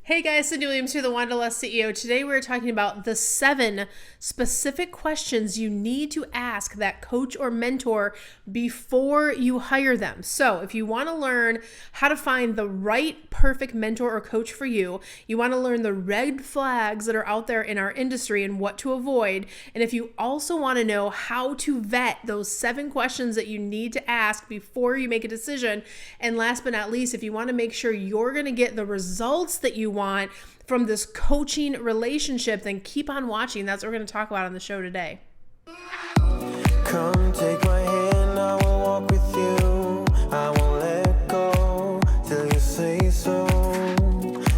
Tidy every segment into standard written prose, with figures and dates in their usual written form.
Hey guys, Cyndi Williams here, the Wanderlust CEO. Today we're talking about the 7 specific questions you need to ask that coach or mentor before you hire them. So if you want to learn how to find the right perfect mentor or coach for you, you want to learn the red flags that are out there in our industry and what to avoid, and if you also want to know how to vet those 7 questions that you need to ask before you make a decision, and last but not least, if you want to make sure you're going to get the results that you want from this coaching relationship, then keep on watching. That's what we're going to talk about on the show today. Come take my hand, I will walk with you. I won't let go till you say so.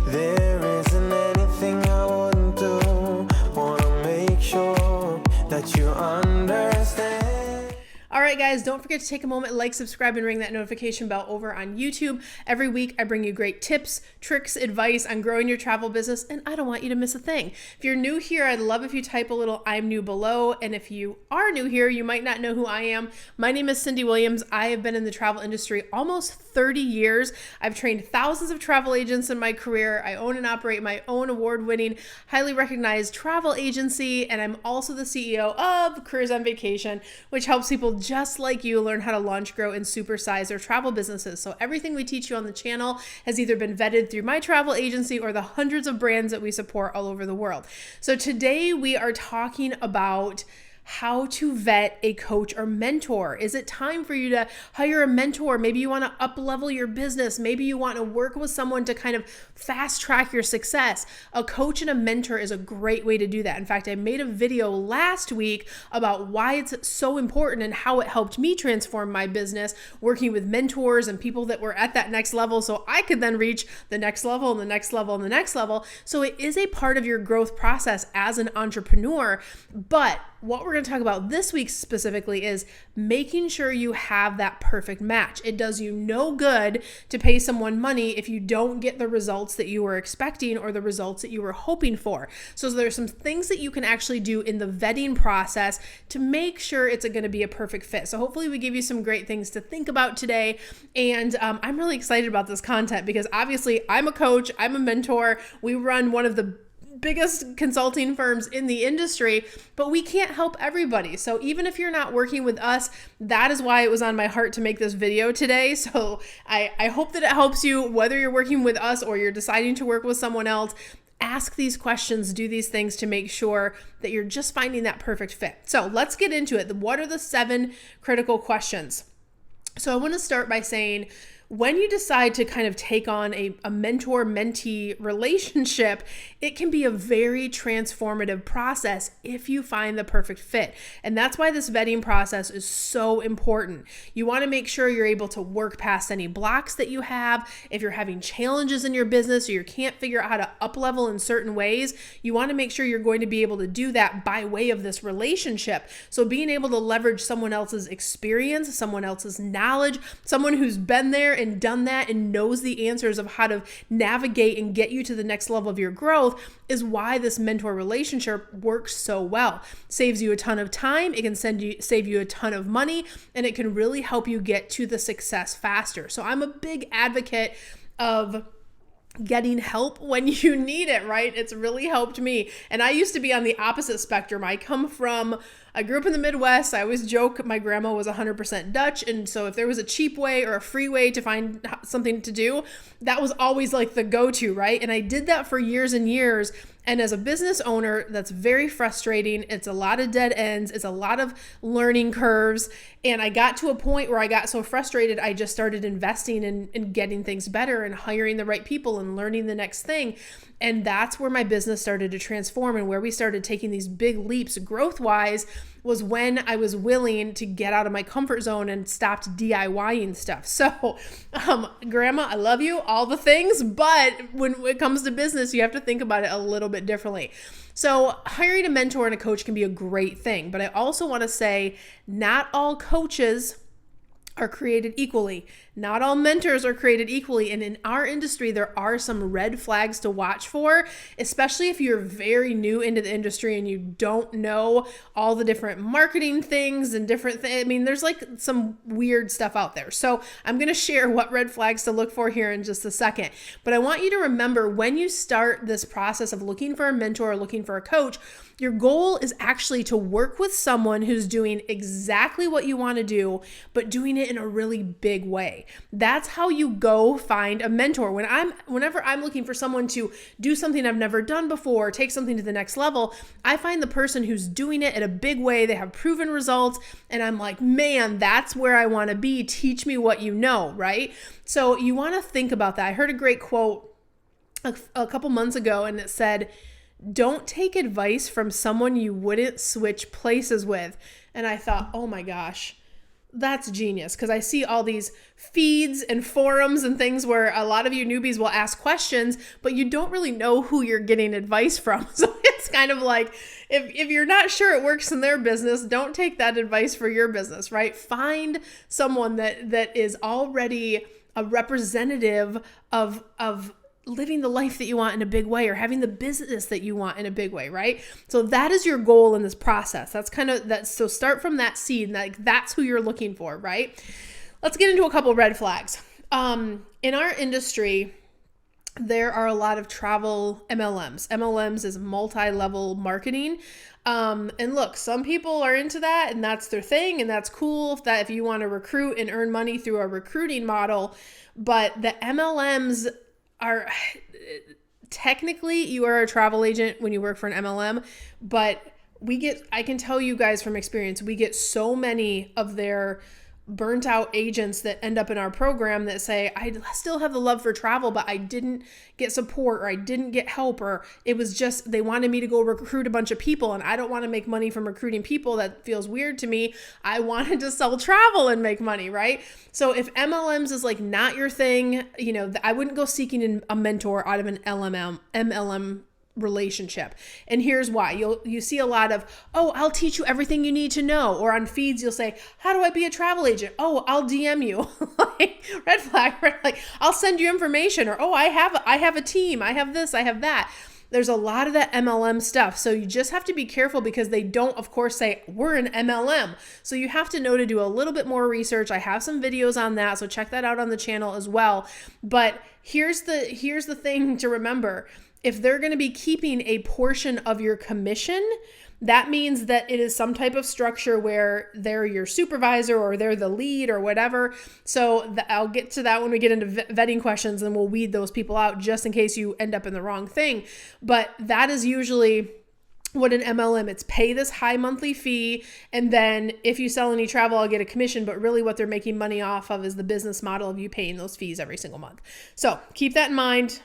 There isn't anything I wouldn't do. Wanna make sure that you understand. All right, guys, don't forget to take a moment, like, subscribe, and ring that notification bell over on YouTube. Every week, I bring you great tips, tricks, advice on growing your travel business, and I don't want you to miss a thing. If you're new here, I'd love if you type a little "I'm new" below, and if you are new here, you might not know who I am. My name is Cyndi Williams. I have been in the travel industry almost 30 years. I've trained thousands of travel agents in my career. I own and operate my own award-winning, highly recognized travel agency, and I'm also the CEO of Careers on Vacation, which helps people just like you learn how to launch, grow, and supersize their travel businesses. So everything we teach you on the channel has either been vetted through my travel agency or the hundreds of brands that we support all over the world. So today we are talking about how to vet a coach or mentor. Is it time for you to hire a mentor? Maybe you want to up-level your business. Maybe you want to work with someone to kind of fast track your success. A coach and a mentor is a great way to do that. In fact, I made a video last week about why it's so important and how it helped me transform my business, working with mentors and people that were at that next level so I could then reach the next level and the next level and the next level. So it is a part of your growth process as an entrepreneur. But what we're going to talk about this week specifically is making sure you have that perfect match. It does you no good to pay someone money if you don't get the results that you were expecting or the results that you were hoping for. So there's some things that you can actually do in the vetting process to make sure it's going to be a perfect fit. So hopefully we give you some great things to think about today. And I'm really excited about this content because obviously I'm a coach, I'm a mentor. We run one of the biggest consulting firms in the industry, but we can't help everybody. So even if you're not working with us, that is why it was on my heart to make this video today. So I hope that it helps you, whether you're working with us or you're deciding to work with someone else. Ask these questions, do these things to make sure that you're just finding that perfect fit. So let's get into it. What are the 7 critical questions? So I want to start by saying, when you decide to kind of take on a mentor-mentee relationship, it can be a very transformative process if you find the perfect fit. And that's why this vetting process is so important. You want to make sure you're able to work past any blocks that you have. If you're having challenges in your business or you can't figure out how to up-level in certain ways, you want to make sure you're going to be able to do that by way of this relationship. So being able to leverage someone else's experience, someone else's knowledge, someone who's been there and done that and knows the answers of how to navigate and get you to the next level of your growth is why this mentor relationship works so well. Saves you a ton of time, it can save you a ton of money, and it can really help you get to the success faster. So I'm a big advocate of getting help when you need it, right? It's really helped me. And I used to be on the opposite spectrum. I grew up in the Midwest. I always joke my grandma was 100% Dutch. And so if there was a cheap way or a free way to find something to do, that was always like the go-to, right? And I did that for years and years. And as a business owner, that's very frustrating. It's a lot of dead ends. It's a lot of learning curves. And I got to a point where I got so frustrated, I just started investing in getting things better and hiring the right people and learning the next thing. And that's where my business started to transform, and where we started taking these big leaps growth-wise was when I was willing to get out of my comfort zone and stopped DIYing stuff. So, Grandma, I love you, all the things, but when it comes to business, you have to think about it a little bit differently. So hiring a mentor and a coach can be a great thing, but I also want to say not all coaches are created equally. Not all mentors are created equally. And in our industry, there are some red flags to watch for, especially if you're very new into the industry and you don't know all the different marketing things and different things. I mean, there's like some weird stuff out there. So I'm going to share what red flags to look for here in just a second. But I want you to remember, when you start this process of looking for a mentor or looking for a coach, your goal is actually to work with someone who's doing exactly what you want to do, but doing it in a really big way. That's how you go find a mentor. Whenever I'm looking for someone to do something I've never done before, take something to the next level, I find the person who's doing it in a big way. They have proven results, and I'm like, man, that's where I want to be. Teach me what you know, right? So you want to think about that. I heard a great quote a couple months ago, and it said, "Don't take advice from someone you wouldn't switch places with." And I thought, oh my gosh, that's genius, because I see all these feeds and forums and things where a lot of you newbies will ask questions, but you don't really know who you're getting advice from. So it's kind of like, if you're not sure it works in their business, don't take that advice for your business, right? Find someone that is already a representative of living the life that you want in a big way, or having the business that you want in a big way, right? So that is your goal in this process. That's kind of that. So start from that seed, like that's who you're looking for, right? Let's get into a couple red flags. In our industry, there are a lot of travel MLMs. MLMs is multi-level marketing. And look, some people are into that and that's their thing, and that's cool if you want to recruit and earn money through a recruiting model. But the MLMs are technically, you are a travel agent when you work for an MLM, but I can tell you guys from experience, we get so many of their burnt out agents that end up in our program that say, I still have the love for travel, but I didn't get support, or I didn't get help, or it was just, they wanted me to go recruit a bunch of people, and I don't want to make money from recruiting people. That feels weird to me. I wanted to sell travel and make money, right? So if MLMs is like not your thing, I wouldn't go seeking a mentor out of an MLM relationship. And here's why. You see a lot of, oh, I'll teach you everything you need to know. Or on feeds, you'll say, how do I be a travel agent? Oh, I'll DM you. Like, red flag, like, I'll send you information. Or, oh, I have a team. I have this, I have that. There's a lot of that MLM stuff. So you just have to be careful, because they don't, of course, say we're an MLM. So you have to know to do a little bit more research. I have some videos on that, so check that out on the channel as well. But here's the thing to remember. If they're going to be keeping a portion of your commission, that means that it is some type of structure where they're your supervisor, or they're the lead, or whatever. So I'll get to that when we get into vetting questions, and we'll weed those people out just in case you end up in the wrong thing. But that is usually what an MLM, it's pay this high monthly fee, and then if you sell any travel, I'll get a commission. But really what they're making money off of is the business model of you paying those fees every single month. So keep that in mind.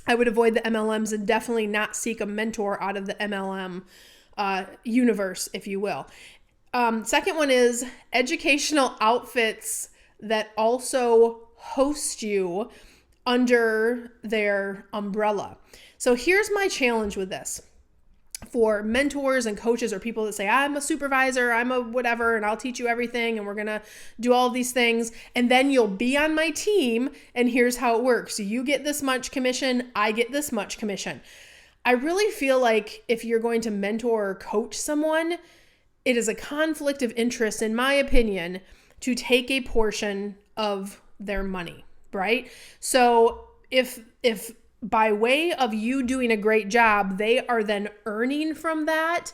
I would avoid the MLMs and definitely not seek a mentor out of the MLM universe, if you will. Second one is educational outfits that also host you under their umbrella. So here's my challenge with this. For mentors and coaches, or people that say, I'm a supervisor, I'm a whatever, and I'll teach you everything, and we're going to do all these things, and then you'll be on my team, and here's how it works. So you get this much commission, I get this much commission. I really feel like if you're going to mentor or coach someone, it is a conflict of interest, in my opinion, to take a portion of their money, right? So if by way of you doing a great job, they are then earning from that,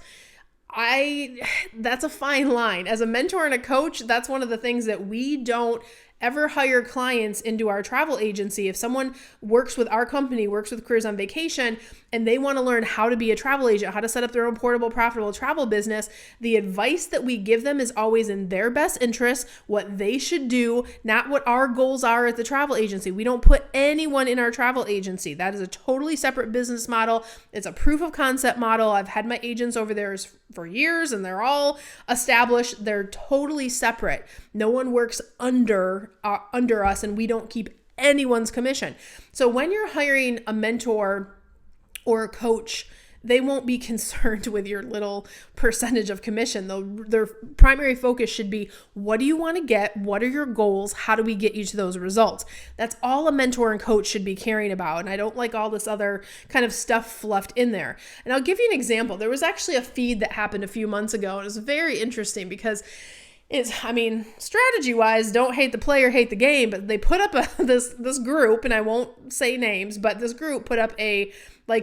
that's a fine line. As a mentor and a coach, that's one of the things that we don't ever hire clients into our travel agency. If someone works with our company, works with Careers on Vacation, and they want to learn how to be a travel agent, how to set up their own portable, profitable travel business, the advice that we give them is always in their best interest, what they should do, not what our goals are at the travel agency. We don't put anyone in our travel agency. That is a totally separate business model. It's a proof of concept model. I've had my agents over there for years, and they're all established. They're totally separate. No one works under us, and we don't keep anyone's commission. So when you're hiring a mentor or a coach, they won't be concerned with your little percentage of commission. Their primary focus should be, what do you want to get? What are your goals? How do we get you to those results? That's all a mentor and coach should be caring about. And I don't like all this other kind of stuff fluffed in there. And I'll give you an example. There was actually a feed that happened a few months ago, and it was very interesting because strategy wise, don't hate the player, hate the game, but they put up this group, and I won't say names, but this group put up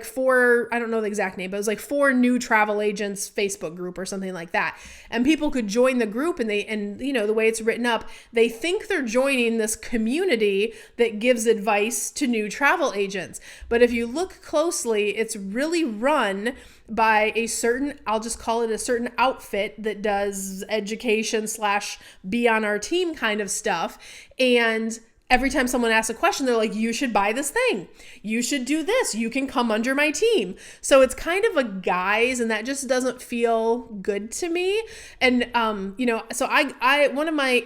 four, I don't know the exact name, but it was like 4 new travel agents Facebook group or something like that. And people could join the group, and the way it's written up, they think they're joining this community that gives advice to new travel agents. But if you look closely, it's really run by I'll just call it a certain outfit that does education / be on our team kind of stuff. And every time someone asks a question, they're like, you should buy this thing. You should do this. You can come under my team. So it's kind of a guise, and that just doesn't feel good to me. And, so one of my,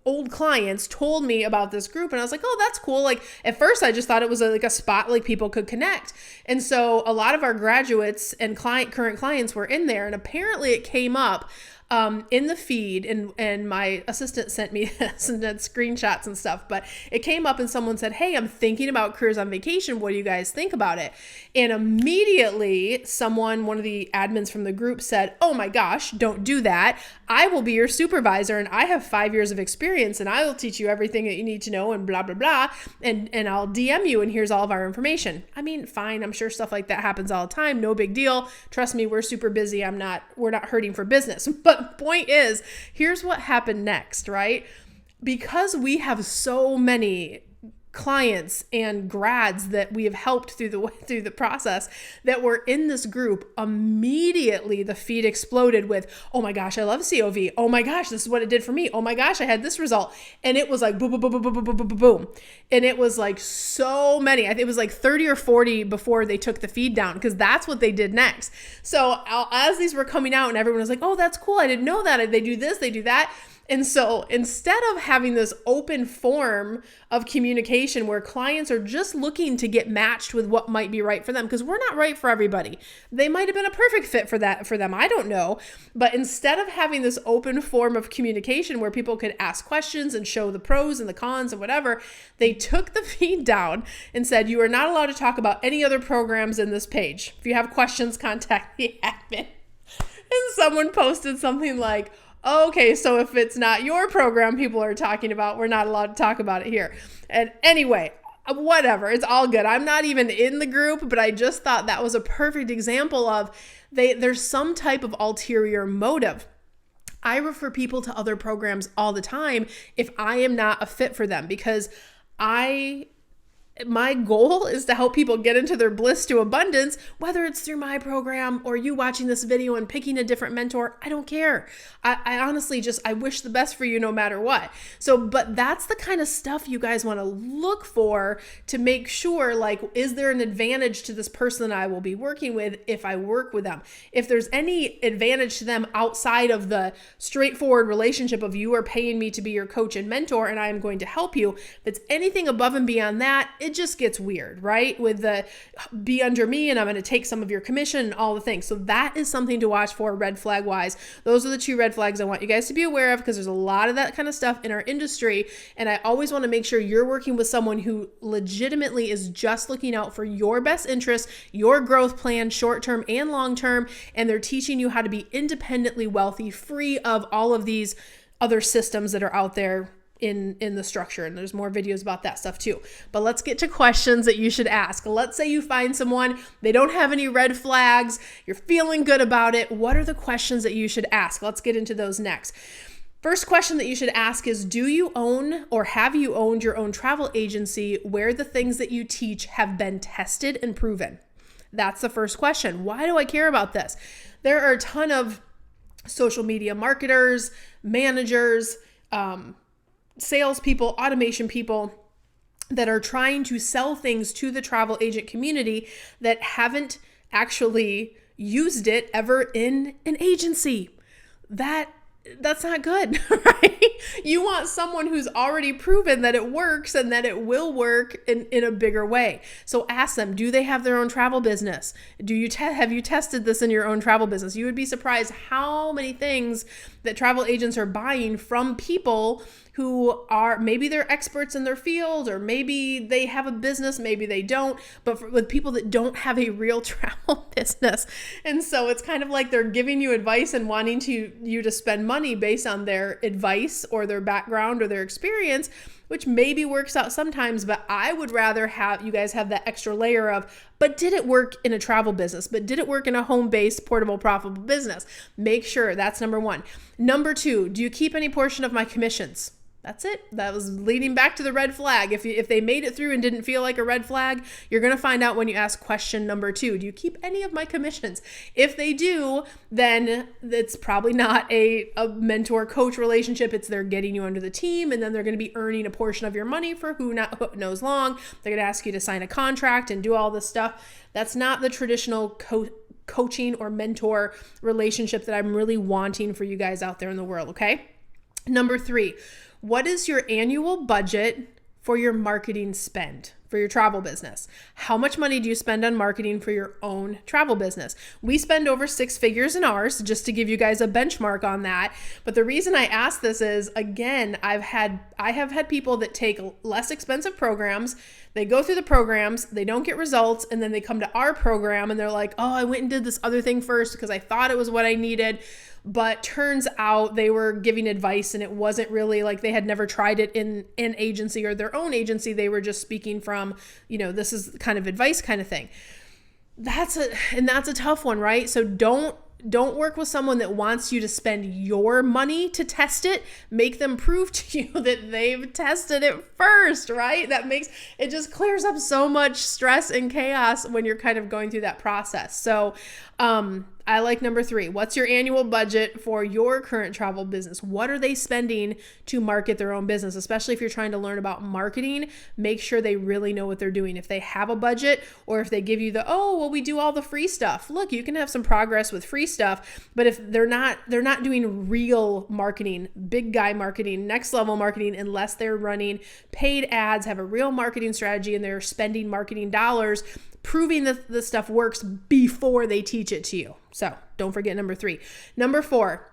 old clients told me about this group, and I was like, oh, that's cool. Like at first I just thought it was a spot like people could connect. And so a lot of our graduates and current clients were in there, and apparently it came up in the feed, and my assistant sent me some screenshots and stuff, but it came up and someone said, hey, I'm thinking about careers on vacation. What do you guys think about it? And immediately one of the admins from the group said, oh my gosh, don't do that. I will be your supervisor, and I have 5 years of experience, and I will teach you everything that you need to know, and blah, blah, blah. And I'll DM you, and here's all of our information. I mean, fine. I'm sure stuff like that happens all the time. No big deal. Trust me, we're super busy. We're not hurting for business. But point is, here's what happened next, right? Because we have so many clients and grads that we have helped through the process that were in this group, immediately the feed exploded with, oh my gosh, I love COV. Oh my gosh, this is what it did for me. Oh my gosh, I had this result. And it was like boom, boom, boom, boom, boom, boom, boom, boom, boom. And it was like so many. I think it was like 30 or 40 before they took the feed down, because that's what they did next. So as these were coming out and everyone was like, oh, that's cool. I didn't know that. They do this, they do that. And so instead of having this open form of communication where clients are just looking to get matched with what might be right for them, because we're not right for everybody. They might have been a perfect fit for them. I don't know. But instead of having this open form of communication where people could ask questions and show the pros and the cons and whatever, they took the feed down and said, you are not allowed to talk about any other programs in this page. If you have questions, contact the admin. And someone posted something like, okay, so if it's not your program people are talking about, we're not allowed to talk about it here. And anyway, whatever, it's all good. I'm not even in the group, but I just thought that was a perfect example of there's some type of ulterior motive. I refer people to other programs all the time if I am not a fit for them, because my goal is to help people get into their bliss to abundance, whether it's through my program or you watching this video and picking a different mentor. I don't care. I honestly I wish the best for you no matter what. So, but that's the kind of stuff you guys want to look for to make sure, like, is there an advantage to this person that I will be working with if I work with them? If there's any advantage to them outside of the straightforward relationship of you are paying me to be your coach and mentor and I am going to help you, if it's anything above and beyond that, it just gets weird, right? With the be under me and I'm going to take some of your commission and all the things. So that is something to watch for red flag wise. Those are the 2 red flags I want you guys to be aware of, because there's a lot of that kind of stuff in our industry. And I always want to make sure you're working with someone who legitimately is just looking out for your best interests, your growth plan, short-term and long-term. And they're teaching you how to be independently wealthy, free of all of these other systems that are out there in the structure. And there's more videos about that stuff too. But let's get to questions that you should ask. Let's say you find someone, they don't have any red flags, you're feeling good about it. What are the questions that you should ask? Let's get into those next. First question that you should ask is, do you own or have you owned your own travel agency where the things that you teach have been tested and proven? That's the first question. Why do I care about this? There are a ton of social media marketers, managers, salespeople, automation people that are trying to sell things to the travel agent community that haven't actually used it ever in an agency. That that's not good, right? You want someone who's already proven that it works and that it will work in a bigger way. So ask them, do they have their own travel business? Have you tested this in your own travel business? You would be surprised how many things that travel agents are buying from people who are, maybe they're experts in their field, or maybe they have a business, maybe they don't, but with people that don't have a real travel business. And so it's kind of like they're giving you advice and wanting you to spend money based on their advice or their background or their experience, which maybe works out sometimes, but I would rather have you guys have that extra layer of, but did it work in a travel business? But did it work in a home-based, portable, profitable business? Make sure that's number one. Number two, do you keep any portion of my commissions? That's it. That was leading back to the red flag. If they made it through and didn't feel like a red flag, you're going to find out when you ask question number two. Do you keep any of my commissions? If they do, then it's probably not a mentor-coach relationship. It's they're getting you under the team, and then they're going to be earning a portion of your money for who knows long. They're going to ask you to sign a contract and do all this stuff. That's not the traditional coaching or mentor relationship that I'm really wanting for you guys out there in the world, okay? Number three, what is your annual budget for your marketing spend for your travel business? How much money do you spend on marketing for your own travel business? We spend over 6 figures in ours, just to give you guys a benchmark on that. But the reason I ask this is, again, I have had people that take less expensive programs. They go through the programs, they don't get results, and then they come to our program and they're like, oh, I went and did this other thing first because I thought it was what I needed. But turns out they were giving advice and it wasn't really, like, they had never tried it in an agency or their own agency. They were just speaking from, this is kind of advice kind of thing. That's a tough one, right? So don't work with someone that wants you to spend your money to test it. Make them prove to you that they've tested it first, right? It just clears up so much stress and chaos when you're kind of going through that process. So, I like number three. What's your annual budget for your current travel business? What are they spending to market their own business? Especially if you're trying to learn about marketing, make sure they really know what they're doing. If they have a budget, or if they give you we do all the free stuff. Look, you can have some progress with free stuff, but if they're not doing real marketing, big guy marketing, next level marketing, unless they're running paid ads, have a real marketing strategy, and they're spending marketing dollars, proving that the stuff works before they teach it to you. So don't forget number three. Number four,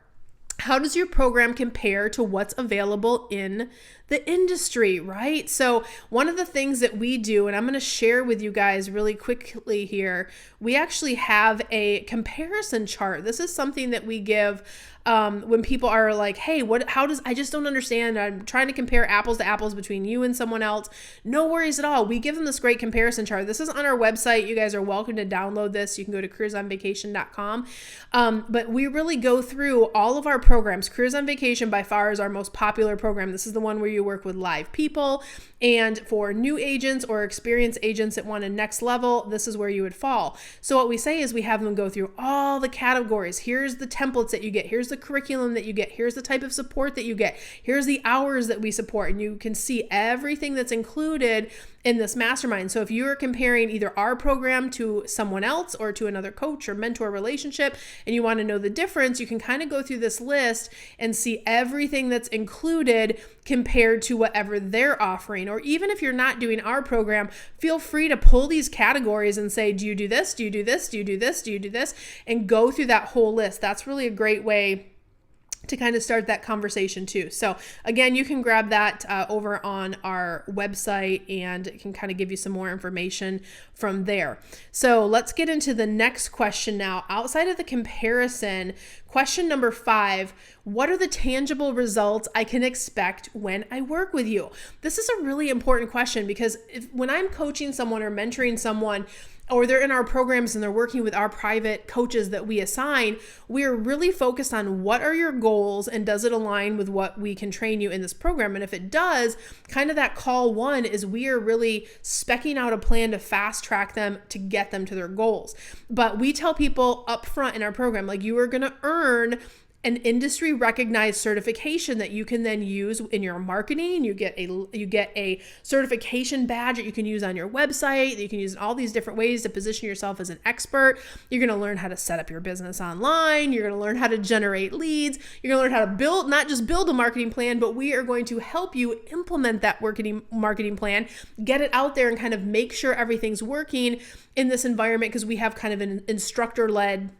how does your program compare to what's available in the industry, right? So one of the things that we do, and I'm going to share with you guys really quickly here, we actually have a comparison chart. This is something that we give when people are like, hey, I just don't understand. I'm trying to compare apples to apples between you and someone else. No worries at all. We give them this great comparison chart. This is on our website. You guys are welcome to download this. You can go to careersonvacation.com. But we really go through all of our programs. Careers on Vacation by far is our most popular program. This is the one where you work with live people. And for new agents or experienced agents that want a next level, this is where you would fall. So what we say is we have them go through all the categories. Here's the templates that you get. Here's the curriculum that you get. Here's the type of support that you get. Here's the hours that we support. And you can see everything that's included in this mastermind. So if you're comparing either our program to someone else or to another coach or mentor relationship, and you want to know the difference, you can kind of go through this list and see everything that's included compared to whatever they're offering. Or even if you're not doing our program, feel free to pull these categories and say, do you do this? Do you do this? Do you do this? Do you do this? And go through that whole list. That's really a great way to kind of start that conversation too. So again, you can grab that over on our website, and it can kind of give you some more information from there. So let's get into the next question now. Outside of the comparison, question number 5, what are the tangible results I can expect when I work with you? This is a really important question, because when I'm coaching someone or mentoring someone, or they're in our programs and they're working with our private coaches that we assign, we're really focused on what are your goals and does it align with what we can train you in this program? And if it does, kind of that call 1 is we are really speccing out a plan to fast track them to get them to their goals. But we tell people up front in our program, like, you are going to earn an industry recognized certification that you can then use in your marketing. You get a certification badge that you can use on your website, that you can use in all these different ways to position yourself as an expert. You're going to learn how to set up your business online. You're going to learn how to generate leads. You're going to learn how to build, not just build a marketing plan, but we are going to help you implement that marketing plan, get it out there and kind of make sure everything's working in this environment, because we have kind of an instructor-led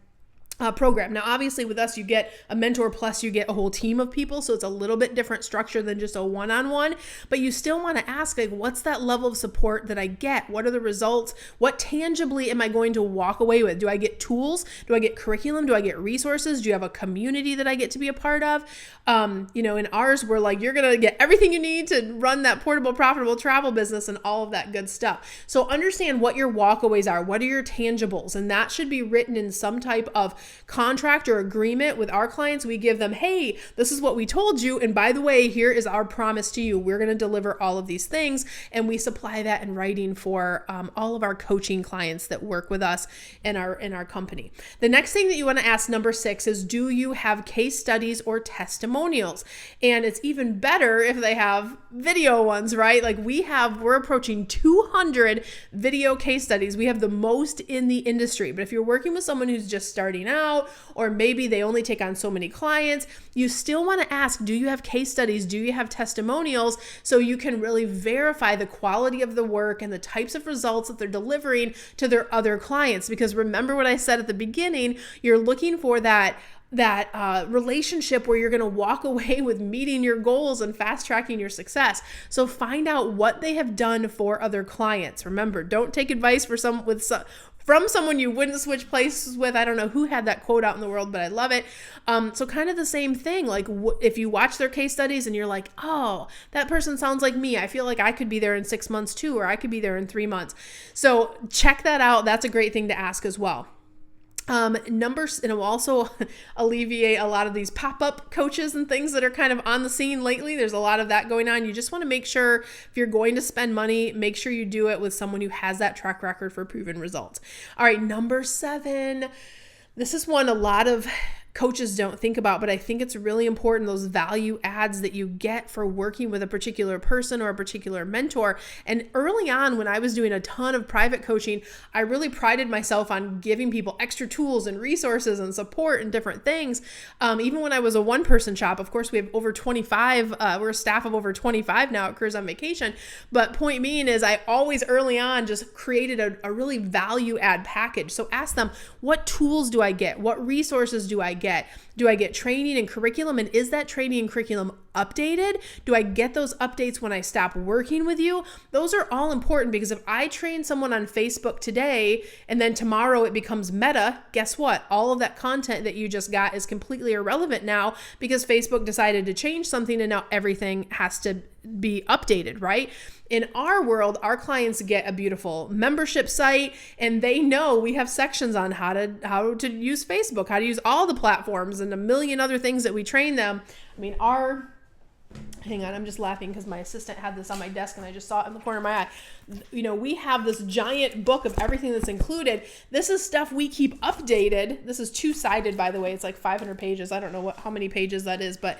program. Now, obviously with us, you get a mentor plus you get a whole team of people. So it's a little bit different structure than just a one-on-one, but you still want to ask, like, what's that level of support that I get? What are the results? What tangibly am I going to walk away with? Do I get tools? Do I get curriculum? Do I get resources? Do you have a community that I get to be a part of? In ours, we're like, you're going to get everything you need to run that portable, profitable travel business and all of that good stuff. So understand what your walkaways are. What are your tangibles? And that should be written in some type of contract or agreement with our clients. We give them, hey, this is what we told you. And by the way, here is our promise to you. We're going to deliver all of these things. And we supply that in writing for all of our coaching clients that work with us in our company. The next thing that you want to ask, number 6, is, do you have case studies or testimonials? And it's even better if they have video ones, right? Like we're approaching 200 video case studies. We have the most in the industry. But if you're working with someone who's just starting out, or maybe they only take on so many clients, you still want to ask, do you have case studies? Do you have testimonials? So you can really verify the quality of the work and the types of results that they're delivering to their other clients. Because remember what I said at the beginning, you're looking for that relationship where you're going to walk away with meeting your goals and fast tracking your success. So find out what they have done for other clients. Remember, don't take advice from someone you wouldn't switch places with. I don't know who had that quote out in the world, but I love it. So kind of the same thing. Like if you watch their case studies and you're like, oh, that person sounds like me. I feel like I could be there in 6 months too, or I could be there in 3 months. So check that out. That's a great thing to ask as well. Numbers, and it will also alleviate a lot of these pop-up coaches and things that are kind of on the scene lately. There's a lot of that going on. You just want to make sure if you're going to spend money, make sure you do it with someone who has that track record for proven results. All right, number 7. This is one a lot of coaches don't think about, but I think it's really important, those value adds that you get for working with a particular person or a particular mentor. And early on, when I was doing a ton of private coaching, I really prided myself on giving people extra tools and resources and support and different things. Even when I was a one-person shop, of course, we have over 25, we're a staff of over 25 now at Careers on Vacation. But point being is I always early on just created a really value add package. So ask them, what tools do I get? What resources do I get? Do I get training and curriculum? And is that training and curriculum updated? Do I get those updates when I stop working with you? Those are all important, because if I train someone on Facebook today and then tomorrow it becomes Meta, guess what? All of that content that you just got is completely irrelevant now, because Facebook decided to change something and now everything has to be updated, right? In our world, our clients get a beautiful membership site, and they know we have sections on how to use Facebook, how to use all the platforms, and a million other things that we train them. I mean, hang on, I'm just laughing because my assistant had this on my desk and I just saw it in the corner of my eye. We have this giant book of everything that's included. This is stuff we keep updated. This is 2-sided, by the way. It's like 500 pages. I don't know how many pages that is, but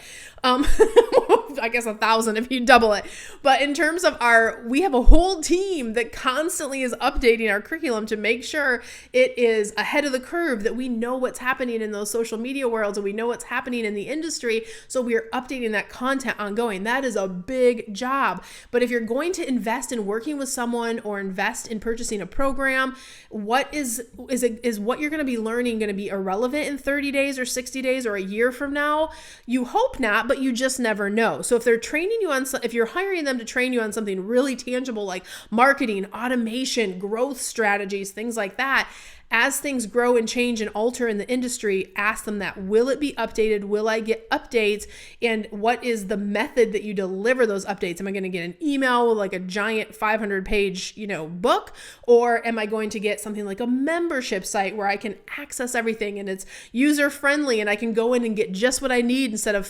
I guess 1,000 if you double it. But in terms of we have a whole team that constantly is updating our curriculum to make sure it is ahead of the curve, that we know what's happening in those social media worlds and we know what's happening in the industry. So we are updating that content ongoing. That is a big job. But if you're going to invest in working with someone or invest in purchasing a program, what is what you're going to be learning going to be irrelevant in 30 days or 60 days or a year from now? You hope not, but you just never know. So if they're training you if you're hiring them to train you on something really tangible like marketing, automation, growth strategies, things like that, as things grow and change and alter in the industry, ask them that. Will it be updated? Will I get updates? And what is the method that you deliver those updates? Am I going to get an email with like a giant 500-page, book? Or am I going to get something like a membership site where I can access everything and it's user-friendly and I can go in and get just what I need instead of,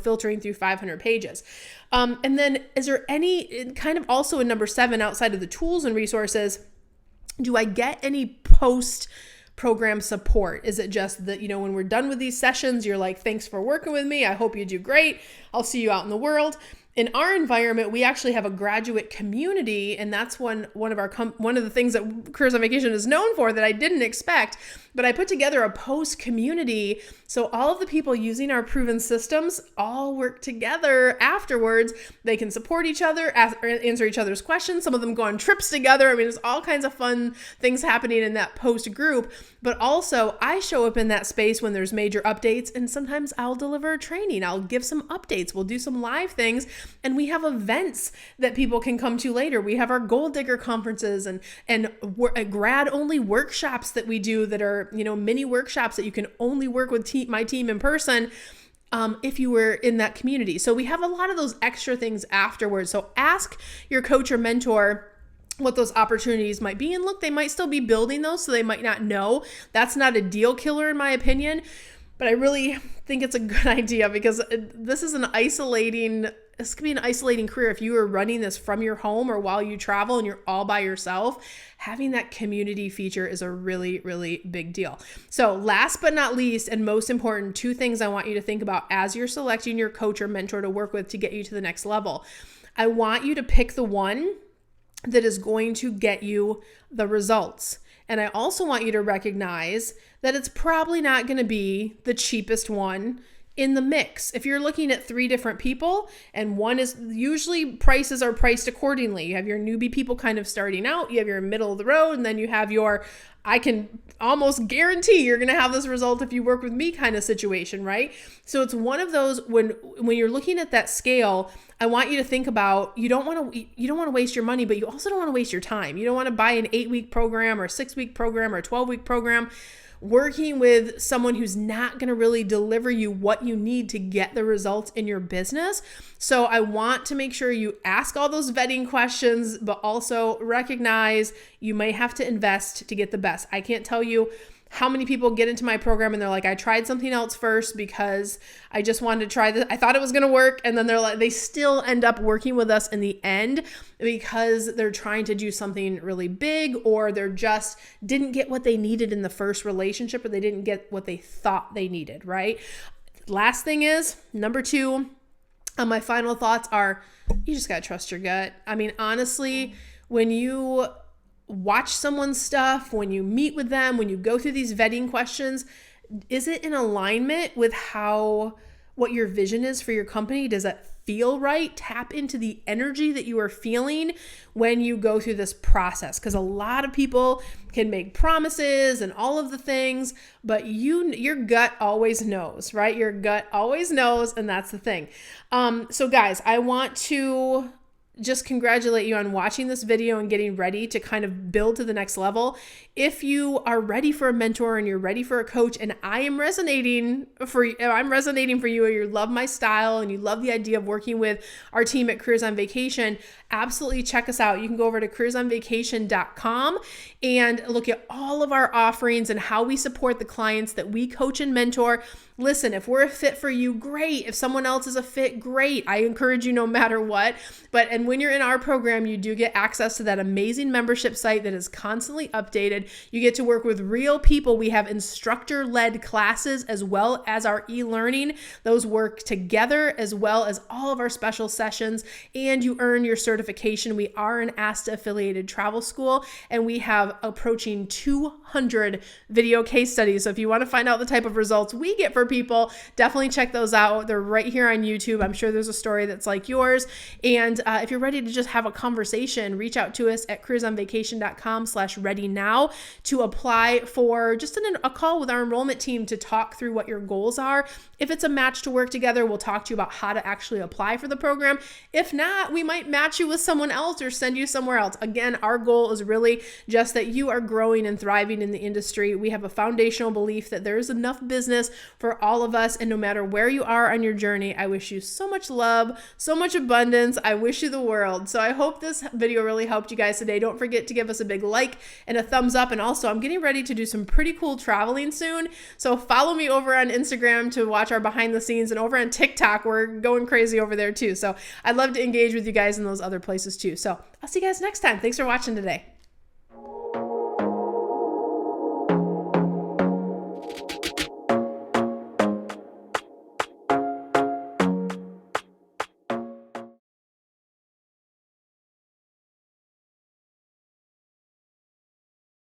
filtering through 500 pages? And then is there any kind of also in number 7, outside of the tools and resources, do I get any post program support? Is it just that, when we're done with these sessions, you're like, thanks for working with me. I hope you do great. I'll see you out in the world. In our environment, we actually have a graduate community, and that's one of the things that Careers on Vacation is known for that I didn't expect. But I put together a post community, so all of the people using our proven systems all work together afterwards. They can support each other, answer each other's questions. Some of them go on trips together. I mean, there's all kinds of fun things happening in that post group. But also, I show up in that space when there's major updates, and sometimes I'll deliver training. I'll give some updates. We'll do some live things. And we have events that people can come to later. We have our Gold Digger conferences and grad only workshops that we do that are, mini workshops that you can only work with my team in person if you were in that community. So we have a lot of those extra things afterwards. So ask your coach or mentor what those opportunities might be. And look, they might still be building those, so they might not know. That's not a deal killer in my opinion. But I really think it's a good idea because this could be an isolating career. If you are running this from your home or while you travel and you're all by yourself, having that community feature is a really, really big deal. So last but not least, and most important, 2 things I want you to think about as you're selecting your coach or mentor to work with to get you to the next level. I want you to pick the one that is going to get you the results. And I also want you to recognize that it's probably not going to be the cheapest one in the mix. If you're looking at 3 different people and one is usually prices are priced accordingly. You have your newbie people kind of starting out, you have your middle of the road, and then you have your, I can almost guarantee you're going to have this result if you work with me kind of situation, right? So it's one of those when you're looking at that scale, I want you to think about, you don't want to waste your money, but you also don't want to waste your time. You don't want to buy an 8-week program or a 6-week program or a 12-week program working with someone who's not going to really deliver you what you need to get the results in your business. So I want to make sure you ask all those vetting questions, but also recognize you may have to invest to get the best. I can't tell you how many people get into my program and they're like, I tried something else first because I just wanted to try this. I thought it was going to work. And then they still end up working with us in the end because they're trying to do something really big, or they're just didn't get what they needed in the first relationship, or they didn't get what they thought they needed, right? Last thing is, number 2, my final thoughts are, you just got to trust your gut. I mean, honestly, when you watch someone's stuff, when you meet with them, when you go through these vetting questions, is it in alignment with what your vision is for your company? Does that feel right? Tap into the energy that you are feeling when you go through this process, because a lot of people can make promises and all of the things, but your gut always knows, right? Your gut always knows, and that's the thing. So guys, I want to just congratulate you on watching this video and getting ready to kind of build to the next level. If you are ready for a mentor and you're ready for a coach, and I'm resonating for you, or you love my style and you love the idea of working with our team at Careers on Vacation, absolutely check us out. You can go over to careersonvacation.com and look at all of our offerings and how we support the clients that we coach and mentor. Listen, if we're a fit for you, great. If someone else is a fit, great. I encourage you no matter what. And when you're in our program, you do get access to that amazing membership site that is constantly updated. You get to work with real people. We have instructor-led classes as well as our e-learning. Those work together as well as all of our special sessions, and you earn your certification. We are an ASTA affiliated travel school, and we have approaching 200 video case studies. So if you want to find out the type of results we get for people, definitely check those out. They're right here on YouTube. I'm sure there's a story that's like yours. And if you're ready to just have a conversation, reach out to us at careersonvacation.com/ready now to apply for just a call with our enrollment team to talk through what your goals are. If it's a match to work together, we'll talk to you about how to actually apply for the program. If not, we might match you with someone else or send you somewhere else. Again, our goal is really just that you are growing and thriving in the industry. We have a foundational belief that there is enough business for all of us, and no matter where you are on your journey, I wish you so much love, so much abundance. I wish you the world. So I hope this video really helped you guys today. Don't forget to give us a big like and a thumbs up. And also, I'm getting ready to do some pretty cool traveling soon. So follow me over on Instagram to watch our behind the scenes, and over on TikTok, we're going crazy over there too. So I'd love to engage with you guys in those other places too. So I'll see you guys next time. Thanks for watching today.